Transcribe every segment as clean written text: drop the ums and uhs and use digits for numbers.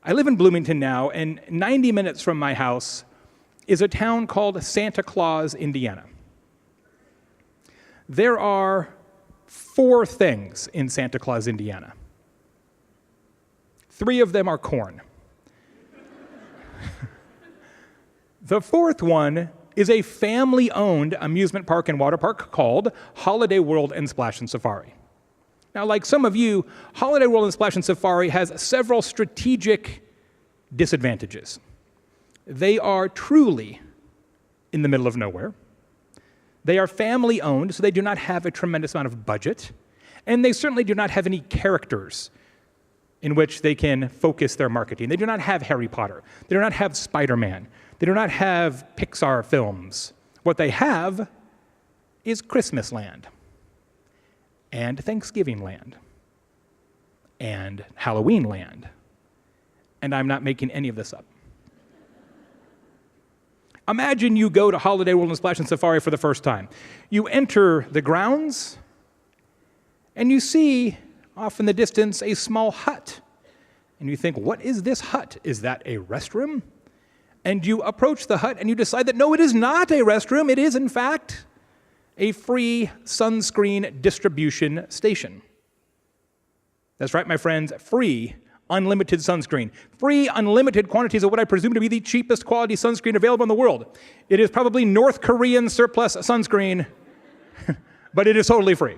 I live in Bloomington now, and 90 minutes from my house is a town called Santa Claus, Indiana. There are 4 things in Santa Claus, Indiana. 3 of them are corn. The 4th one is a family-owned amusement park and water park called Holiday World and Splash and Safari. Now, like some of you, Holiday World and Splash and Safari has several strategic disadvantages. They are truly in the middle of nowhere. They are family-owned, so they do not have a tremendous amount of budget, and they certainly do not have any characters in which they can focus their marketing. They do not have Harry Potter. They do not have Spider-Man. They do not have Pixar films. What they have is Christmas Land, and Thanksgiving Land, and Halloween Land. And I'm not making any of this up. Imagine you go to Holiday World and Splash and Safari for the first time. You enter the grounds, and you see off in the distance a small hut. And you think, what is this hut? Is that a restroom? And you approach the hut and you decide that no, it is not a restroom. It is, in fact, a free sunscreen distribution station. That's right, my friends, free, unlimited sunscreen. Free, unlimited quantities of what I presume to be the cheapest quality sunscreen available in the world. It is probably North Korean surplus sunscreen, but it is totally free.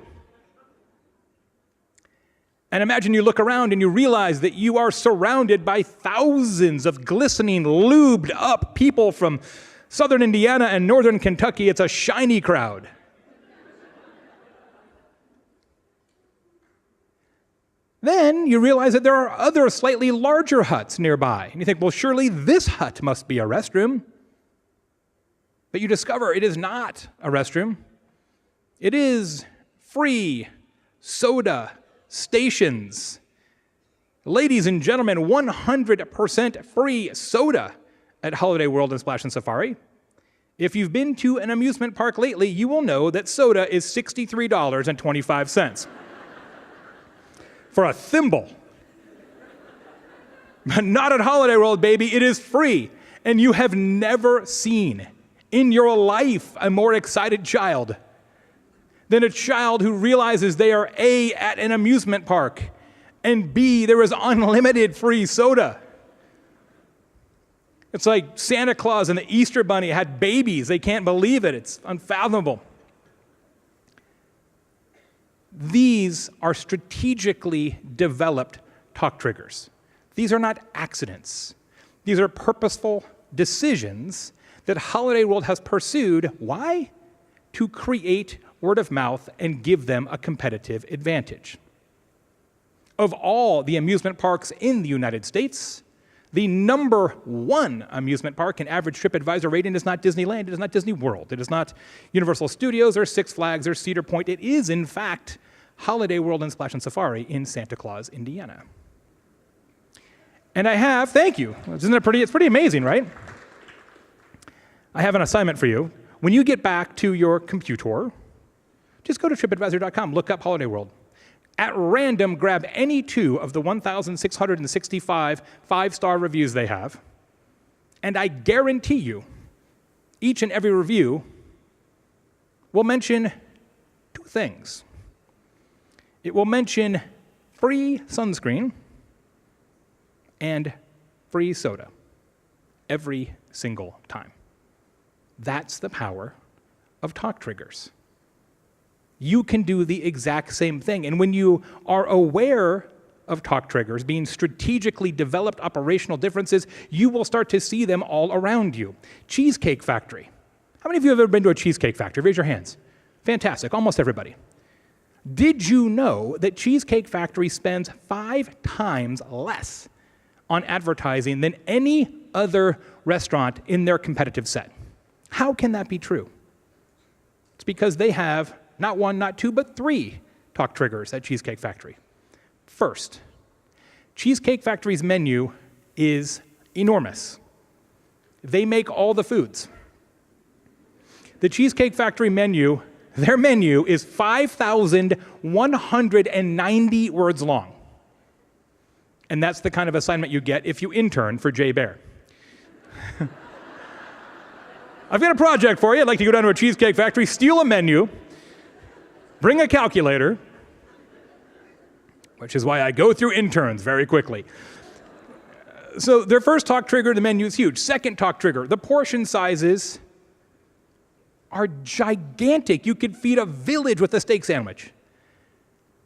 And imagine you look around and you realize that you are surrounded by thousands of glistening, lubed up people from southern Indiana and northern Kentucky. It's a shiny crowd. Then you realize that there are other slightly larger huts nearby. And you think, well, surely this hut must be a restroom. But you discover it is not a restroom. It is free soda stations. Ladies and gentlemen, 100% free soda at Holiday World and Splash and Safari. If you've been to an amusement park lately, you will know that soda is $63.25 for a thimble. But not at Holiday World, baby. It is free. And you have never seen in your life a more excited child than a child who realizes they are A, at an amusement park, and B, there is unlimited free soda. It's like Santa Claus and the Easter Bunny had babies. They can't believe it. It's unfathomable. These are strategically developed talk triggers. These are not accidents. These are purposeful decisions that Holiday World has pursued. Why? To create word of mouth and give them a competitive advantage. Of all the amusement parks in the United States, the number 1 amusement park in average TripAdvisor rating is not Disneyland, it is not Disney World, it is not Universal Studios or Six Flags or Cedar Point. It is, in fact, Holiday World and Splash and Safari in Santa Claus, Indiana. And I have, thank you. Isn't it pretty? It's pretty amazing, right? I have an assignment for you. When you get back to your computer, just go to TripAdvisor.com, look up Holiday World. At random, grab any 2 of the 1,665 5-star reviews they have, and I guarantee you, each and every review will mention 2 things. It will mention free sunscreen and free soda every single time. That's the power of talk triggers. You can do the exact same thing. And when you are aware of talk triggers being strategically developed operational differences, you will start to see them all around you. Cheesecake Factory. How many of you have ever been to a Cheesecake Factory? Raise your hands. Fantastic, almost everybody. Did you know that Cheesecake Factory spends 5 times less on advertising than any other restaurant in their competitive set? How can that be true? It's because they have not 1, not 2, but 3 talk triggers at Cheesecake Factory. First, Cheesecake Factory's menu is enormous. They make all the foods. The Cheesecake Factory menu, their menu is 5,190 words long. And that's the kind of assignment you get if you intern for Baer. I've got a project for you. I'd like to go down to a Cheesecake Factory, steal a menu, bring a calculator, which is why I go through interns very quickly. So their first talk trigger, the menu is huge. Second talk trigger, the portion sizes are gigantic. You could feed a village with a steak sandwich.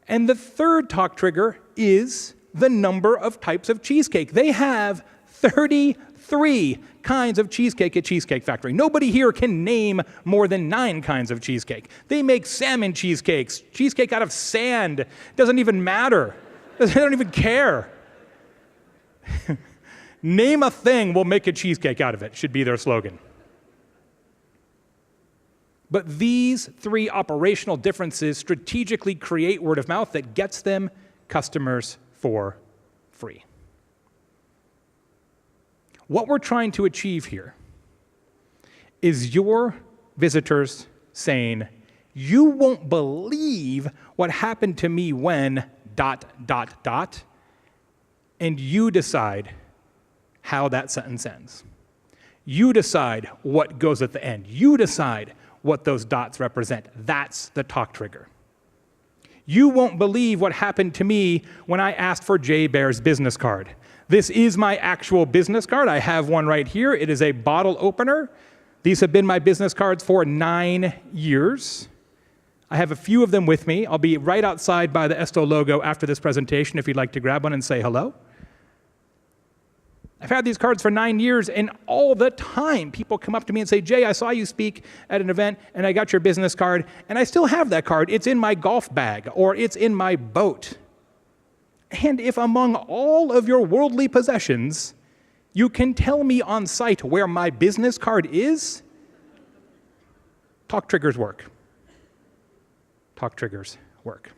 And the third talk trigger is the number of types of cheesecake. They have 33 kinds of cheesecake at Cheesecake Factory. Nobody here can name more than 9 kinds of cheesecake. They make salmon cheesecakes, cheesecake out of sand. Doesn't even matter. They don't even care. Name a thing, we'll make a cheesecake out of it, should be their slogan. But these 3 operational differences strategically create word of mouth that gets them customers for free. What we're trying to achieve here is your visitors saying, you won't believe what happened to me when ... and you decide how that sentence ends. You decide what goes at the end. You decide what those dots represent. That's the talk trigger. You won't believe what happened to me when I asked for Baer's business card. This is my actual business card. I have one right here. It is a bottle opener. These have been my business cards for 9 years. I have a few of them with me. I'll be right outside by the Esto logo after this presentation if you'd like to grab one and say hello. I've had these cards for 9 years, and all the time people come up to me and say, Jay, I saw you speak at an event, and I got your business card, and I still have that card. It's in my golf bag, or it's in my boat. And if among all of your worldly possessions, you can tell me on site where my business card is, talk triggers work. Talk triggers work.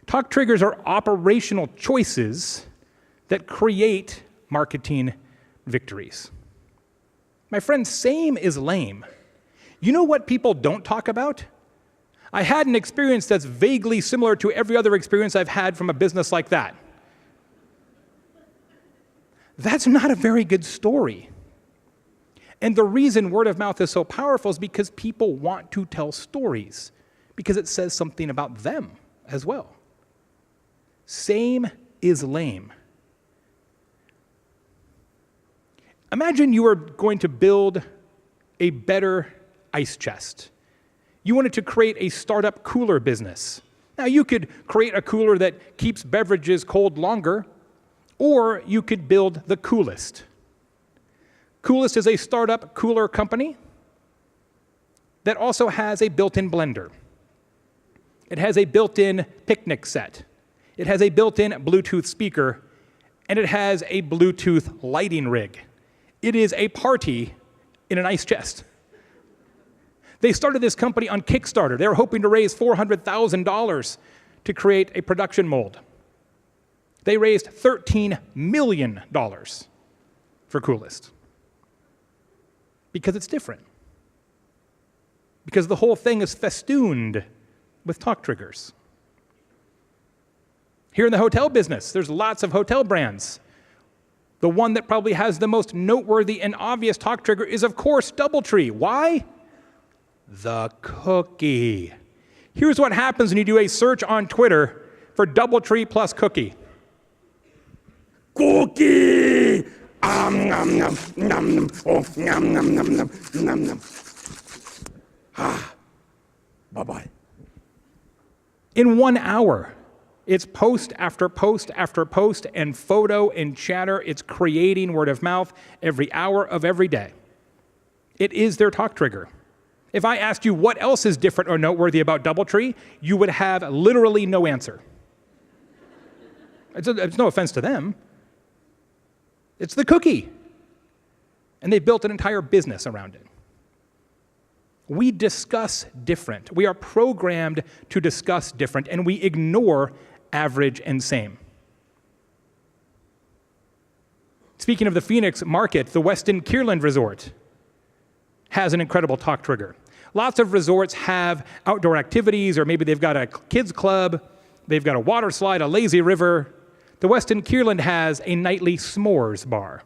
Talk triggers are operational choices that create marketing victories. My friend, same is lame. You know what people don't talk about? I had an experience that's vaguely similar to every other experience I've had from a business like that. That's not a very good story. And the reason word of mouth is so powerful is because people want to tell stories, because it says something about them as well. Same is lame. Imagine you were going to build a better ice chest. You wanted to create a startup cooler business. Now, you could create a cooler that keeps beverages cold longer, or you could build the Coolest. Coolest is a startup cooler company that also has a built-in blender. It has a built-in picnic set. It has a built-in Bluetooth speaker, and it has a Bluetooth lighting rig. It is a party in an ice chest. They started this company on Kickstarter. They were hoping to raise $400,000 to create a production mold. They raised $13 million for Coolest. Because it's different. Because the whole thing is festooned with talk triggers. Here in the hotel business, there's lots of hotel brands. The one that probably has the most noteworthy and obvious talk trigger is, of course, DoubleTree. Why? The cookie. Here's what happens when you do a search on Twitter for DoubleTree plus cookie. Cookie! Nom, nom, nom, oh, nom, nom, nom, nom, nom, nom. Ah, bye-bye. In 1 hour, it's post after post after post and photo and chatter. It's creating word of mouth every hour of every day. It is their talk trigger. If I asked you what else is different or noteworthy about DoubleTree, you would have literally no answer. It's no offense to them. It's the cookie. And they built an entire business around it. We discuss different. We are programmed to discuss different, and we ignore average and same. Speaking of the Phoenix market, the Westin Kierland Resort has an incredible talk trigger. Lots of resorts have outdoor activities, or maybe they've got a kids club, they've got a water slide, a lazy river. The Westin Kierland has a nightly s'mores bar.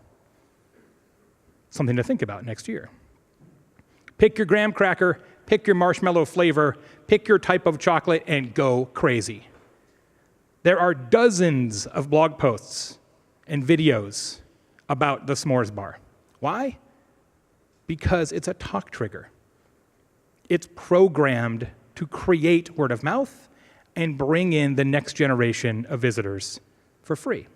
Something to think about next year. Pick your graham cracker, pick your marshmallow flavor, pick your type of chocolate, and go crazy. There are dozens of blog posts and videos about the s'mores bar. Why? Because it's a talk trigger. It's programmed to create word of mouth and bring in the next generation of visitors for free.